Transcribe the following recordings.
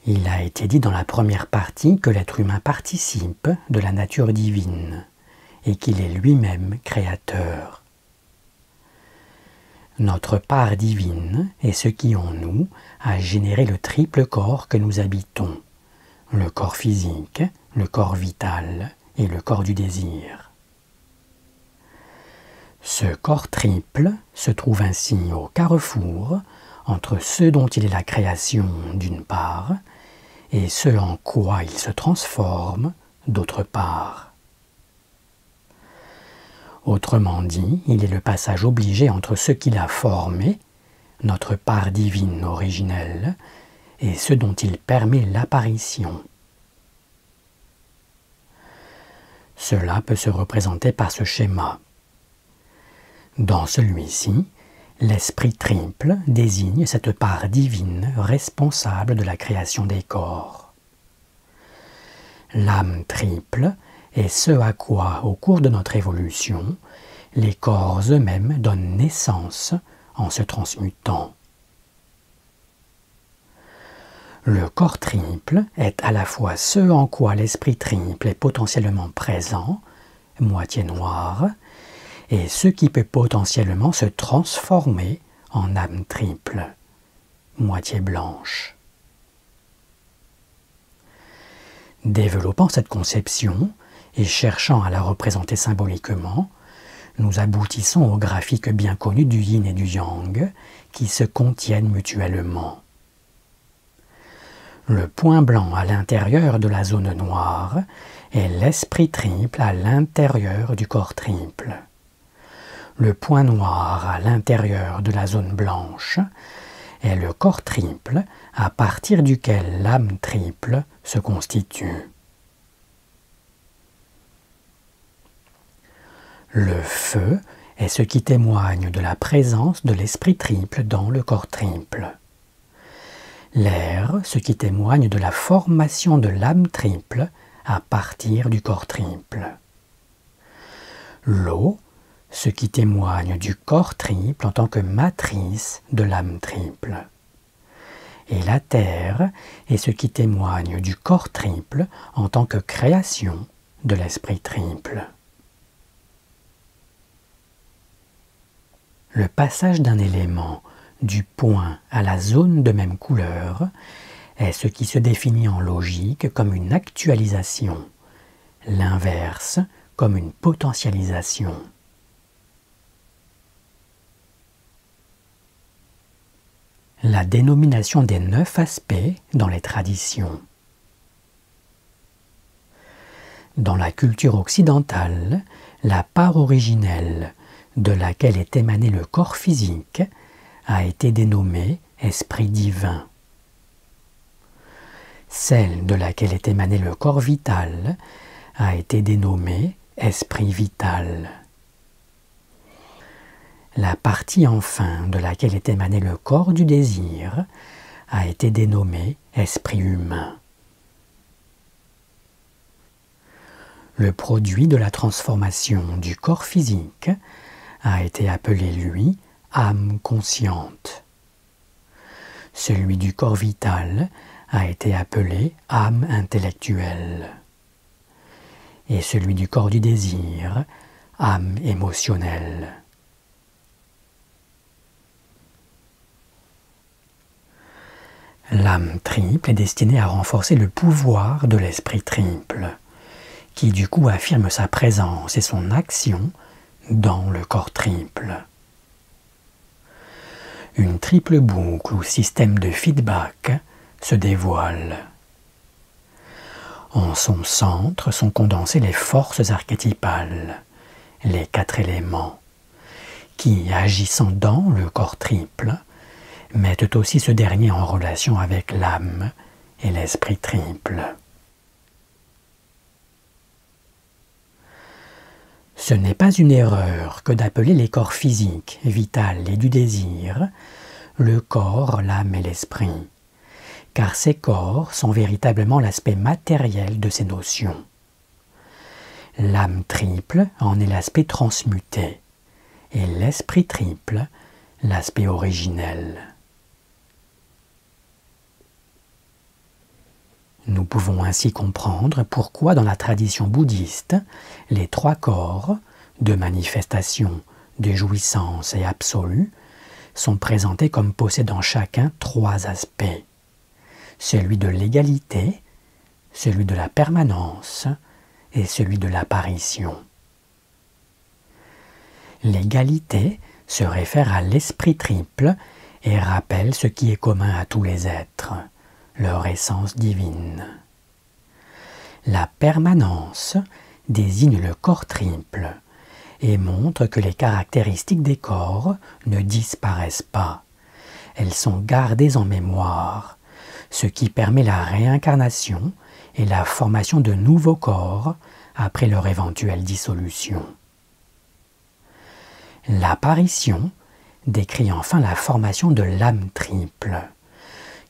Il a été dit dans la première partie que l'être humain participe de la nature divine et qu'il est lui-même créateur. Notre part divine est ce qui en nous a généré le triple corps que nous habitons, le corps physique, le corps vital et le corps du désir. Ce corps triple se trouve ainsi au carrefour entre ce dont il est la création d'une part et ce en quoi il se transforme d'autre part. Autrement dit, il est le passage obligé entre ce qu'il a formé, notre part divine originelle, et ce dont il permet l'apparition. Cela peut se représenter par ce schéma. Dans celui-ci, l'esprit triple désigne cette part divine responsable de la création des corps. L'âme triple est ce à quoi, au cours de notre évolution, les corps eux-mêmes donnent naissance en se transmutant. Le corps triple est à la fois ce en quoi l'esprit triple est potentiellement présent, moitié noire, et ce qui peut potentiellement se transformer en âme triple, moitié blanche. Développant cette conception, et cherchant à la représenter symboliquement, nous aboutissons au graphique bien connu du yin et du yang, qui se contiennent mutuellement. Le point blanc à l'intérieur de la zone noire est l'esprit triple à l'intérieur du corps triple. Le point noir à l'intérieur de la zone blanche est le corps triple à partir duquel l'âme triple se constitue. Le feu est ce qui témoigne de la présence de l'esprit triple dans le corps triple. L'air, ce qui témoigne de la formation de l'âme triple à partir du corps triple. L'eau, ce qui témoigne du corps triple en tant que matrice de l'âme triple. Et la terre est ce qui témoigne du corps triple en tant que création de l'esprit triple. Le passage d'un élément du point à la zone de même couleur est ce qui se définit en logique comme une actualisation, l'inverse comme une potentialisation. La dénomination des 9 aspects dans les traditions. Dans la culture occidentale, la part originelle de laquelle est émané le corps physique a été dénommée esprit divin. Celle de laquelle est émané le corps vital a été dénommée esprit vital. La partie enfin de laquelle est émané le corps du désir a été dénommée esprit humain. Le produit de la transformation du corps physique a été appelé, lui, âme consciente. Celui du corps vital a été appelé âme intellectuelle. Et celui du corps du désir, âme émotionnelle. L'âme triple est destinée à renforcer le pouvoir de l'esprit triple, qui du coup affirme sa présence et son action dans le corps triple. Une triple boucle ou système de feedback se dévoile. En son centre sont condensées les forces archétypales, les 4 éléments, qui, agissant dans le corps triple, mettent aussi ce dernier en relation avec l'âme et l'esprit triple. Ce n'est pas une erreur que d'appeler les corps physiques, vital et du désir, le corps, l'âme et l'esprit, car ces corps sont véritablement l'aspect matériel de ces notions. L'âme triple en est l'aspect transmuté, et l'esprit triple, l'aspect originel. Nous pouvons ainsi comprendre pourquoi dans la tradition bouddhiste, les 3 corps, de manifestation, de jouissance et absolu, sont présentés comme possédant chacun 3 aspects. Celui de l'égalité, celui de la permanence et celui de l'apparition. L'égalité se réfère à l'esprit triple et rappelle ce qui est commun à tous les êtres, leur essence divine. La permanence désigne le corps triple et montre que les caractéristiques des corps ne disparaissent pas. Elles sont gardées en mémoire, ce qui permet la réincarnation et la formation de nouveaux corps après leur éventuelle dissolution. L'apparition décrit enfin la formation de l'âme triple,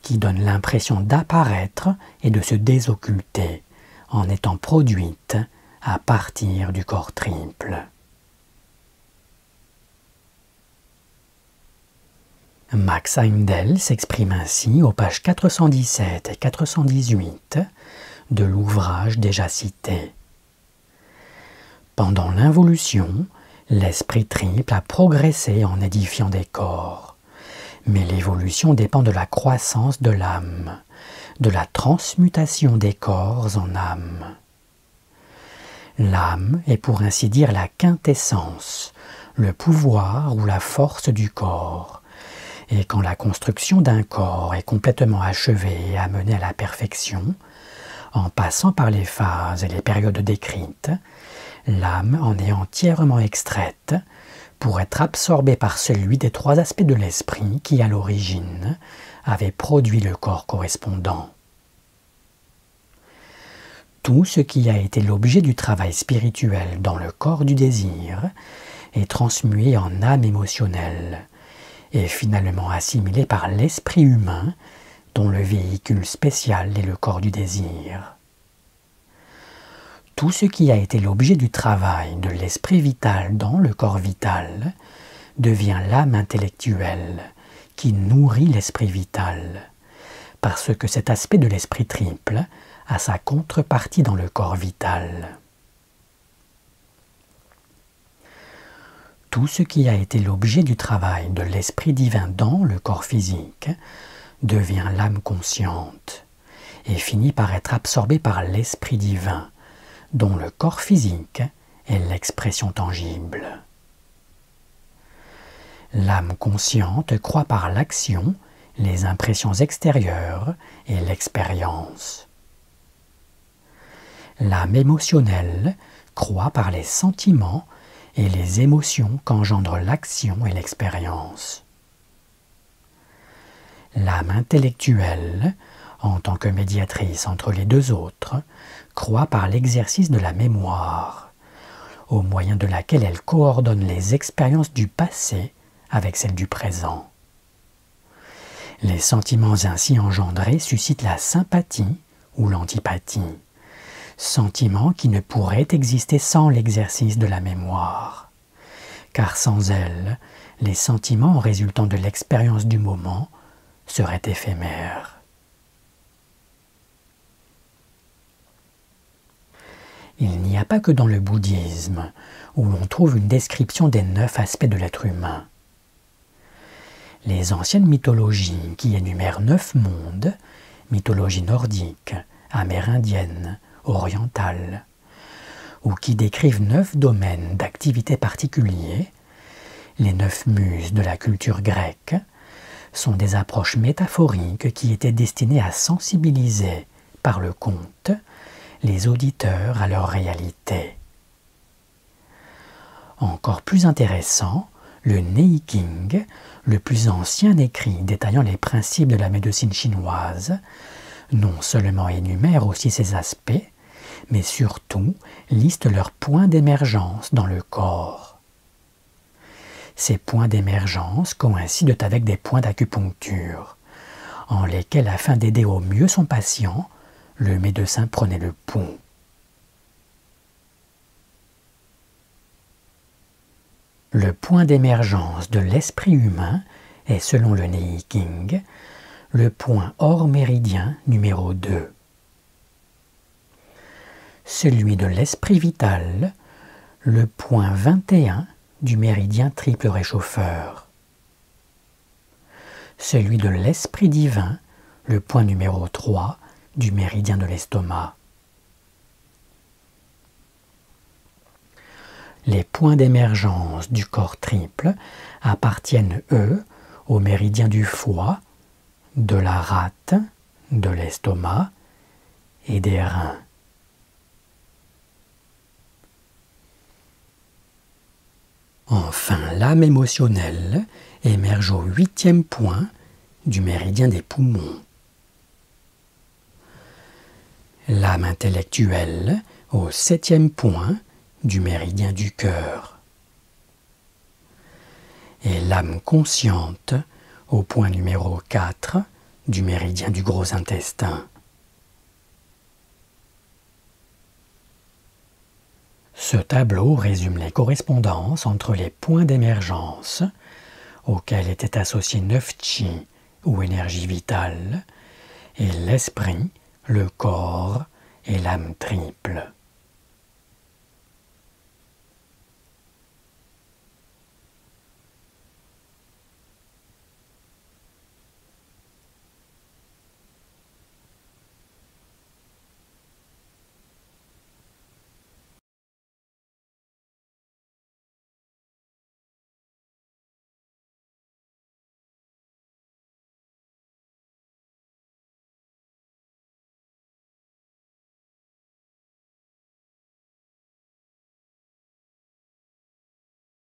qui donne l'impression d'apparaître et de se désocculter en étant produite à partir du corps triple. Max Heimdel s'exprime ainsi aux pages 417 et 418 de l'ouvrage déjà cité. Pendant l'involution, l'esprit triple a progressé en édifiant des corps, mais l'évolution dépend de la croissance de l'âme, de la transmutation des corps en âme. L'âme est pour ainsi dire la quintessence, le pouvoir ou la force du corps, et quand la construction d'un corps est complètement achevée et amenée à la perfection, en passant par les phases et les périodes décrites, l'âme en est entièrement extraite pour être absorbée par celui des 3 aspects de l'esprit qui, à l'origine, avait produit le corps correspondant. Tout ce qui a été l'objet du travail spirituel dans le corps du désir est transmué en âme émotionnelle et finalement assimilé par l'esprit humain dont le véhicule spécial est le corps du désir. Tout ce qui a été l'objet du travail de l'esprit vital dans le corps vital devient l'âme intellectuelle qui nourrit l'esprit vital, parce que cet aspect de l'esprit triple a sa contrepartie dans le corps vital. Tout ce qui a été l'objet du travail de l'esprit divin dans le corps physique devient l'âme consciente et finit par être absorbé par l'esprit divin, dont le corps physique est l'expression tangible. L'âme consciente croit par l'action les impressions extérieures et l'expérience. L'âme émotionnelle croit par les sentiments et les émotions qu'engendrent l'action et l'expérience. L'âme intellectuelle, en tant que médiatrice entre les 2 autres, croit par l'exercice de la mémoire, au moyen de laquelle elle coordonne les expériences du passé avec celles du présent. Les sentiments ainsi engendrés suscitent la sympathie ou l'antipathie, sentiments qui ne pourraient exister sans l'exercice de la mémoire, car sans elle, les sentiments résultant de l'expérience du moment seraient éphémères. Il n'y a pas que dans le bouddhisme où l'on trouve une description des 9 aspects de l'être humain. Les anciennes mythologies qui énumèrent 9 mondes, mythologie nordique, amérindienne, orientale, ou qui décrivent 9 domaines d'activité particuliers, les 9 muses de la culture grecque, sont des approches métaphoriques qui étaient destinées à sensibiliser, par le conte, les auditeurs à leur réalité. Encore plus intéressant, le Neiking, le plus ancien écrit détaillant les principes de la médecine chinoise, non seulement énumère aussi ces aspects, mais surtout liste leurs points d'émergence dans le corps. Ces points d'émergence coïncident avec des points d'acupuncture, en lesquels, afin d'aider au mieux son patient, le médecin prenait le pouls. Le point d'émergence de l'esprit humain est, selon le Neiking, le point hors méridien numéro 2. celui de l'esprit vital, le point 21 du méridien triple réchauffeur. Celui de l'esprit divin, le point numéro 3 du méridien de l'estomac. Les points d'émergence du corps triple appartiennent, eux, au méridien du foie, de la rate, de l'estomac et des reins. Enfin, l'âme émotionnelle émerge au 8e point du méridien des poumons. L'âme intellectuelle au 7e point du méridien du cœur. Et l'âme consciente au point numéro 4 du méridien du gros intestin. Ce tableau résume les correspondances entre les points d'émergence, auxquels étaient associés 9 chi ou énergie vitale, et l'esprit, le corps et l'âme triple.